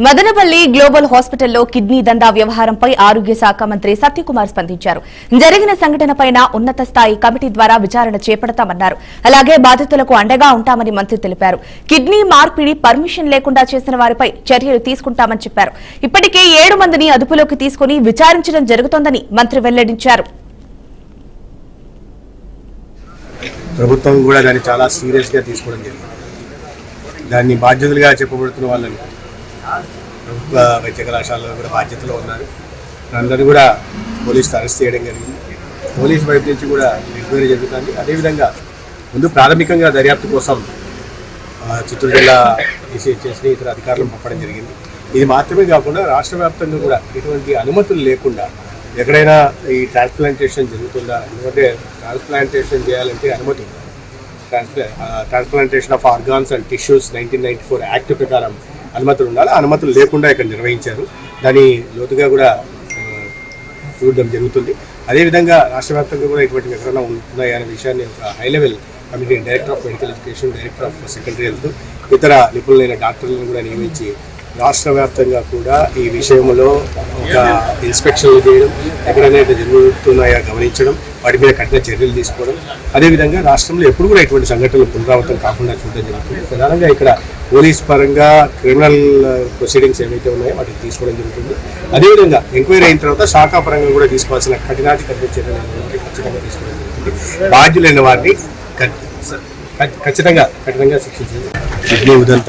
Madanapalle global హాస్పిటల్లో kidney దందా వ్యవహారంపై ఆరోగ్య శాఖ మంత్రి సత్యకుమార్ స్పందించారు. జరిగిన సంఘటనపై ఉన్నత స్థాయి కమిటీ ద్వారా విచారణ చేపడతామన్నారు. అలాగే బాధితులకు అండగా ఉంటామని మంత్రి తెలిపారు. కిడ్నీ మార్పిడి పర్మిషన్ లేకుండా చేసిన వారిపై చర్యలు తీసుకుంటామని చెప్పారు. ఇప్పటికే 7 మందిని అదుపులోకి తీసుకుని విచారించడం జరుగుతోందని మంత్రి వెల్లడించారు. ప్రభుత్వం కూడా దాన్ని చాలా సీరియస్గా తీసుకోవడం జరిగింది. దాన్ని బాధ్యతలుగా చెప్పబడుతున్న వాళ్ళని ప్రభుత్వ వైద్య కళాశాలలో కూడా బాధ్యతలో ఉన్నారు. అందరూ కూడా పోలీసులు అరెస్ట్ చేయడం జరిగింది. పోలీసు వైపు నుంచి కూడా ఎంక్వైరీ జరుగుతుంది. అదేవిధంగా ముందు ప్రాథమికంగా దర్యాప్తు కోసం చిత్తూరు జిల్లా DCHSని ఇతర అధికారులను పంపడం జరిగింది. ఇది మాత్రమే కాకుండా రాష్ట్ర వ్యాప్తంగా కూడా ఎటువంటి అనుమతులు లేకుండా ఎక్కడైనా ఈ ట్రాన్స్ప్లాంటేషన్ జరుగుతుందా, ఎందుకంటే ట్రాన్స్ప్లాంటేషన్ చేయాలంటే అనుమతి, transplantation of organs and tissues 1994 act ప్రకారం అనుమతులు ఉండాలి. అనుమతులు లేకుండా ఇక్కడ నిర్వహించారు. దాన్ని లోతుగా కూడా చూడడం జరుగుతుంది. అదేవిధంగా రాష్ట్ర వ్యాప్తంగా కూడా ఇటువంటి ఎక్కడైనా ఉన్నాయా అనే విషయాన్ని ఒక high level committee, director of medical education, director of secondary health, ఇతర నిపుణులైన డాక్టర్లను కూడా నియమించి రాష్ట్ర వ్యాప్తంగా కూడా ఈ విషయంలో ఒక ఇన్స్పెక్షన్లు చేయడం, ఎక్కడైనా జరుగుతున్నాయా గమనించడం, వాటి మీద కఠిన చర్యలు తీసుకోవడం, అదేవిధంగా రాష్ట్రంలో ఎప్పుడు కూడా ఇటువంటి సంఘటనలు పునరావృతం కాకుండా చూడడం జరుగుతుంది. ప్రధానంగా ఇక్కడ పోలీస్ పరంగా క్రిమినల్ ప్రొసీడింగ్స్ ఏవైతే ఉన్నాయో వాటిని తీసుకోవడం జరుగుతుంది. అదేవిధంగా ఎంక్వైరీ అయిన తర్వాత శాఖాపరంగా కూడా తీసుకోవాల్సిన కఠిన చర్యలు ఖచ్చితంగా తీసుకోవడం జరుగుతుంది. బాధ్యులైన వారిని ఖచ్చితంగా కఠినంగా శిక్షించారు. కిడ్నీ ఉదంతా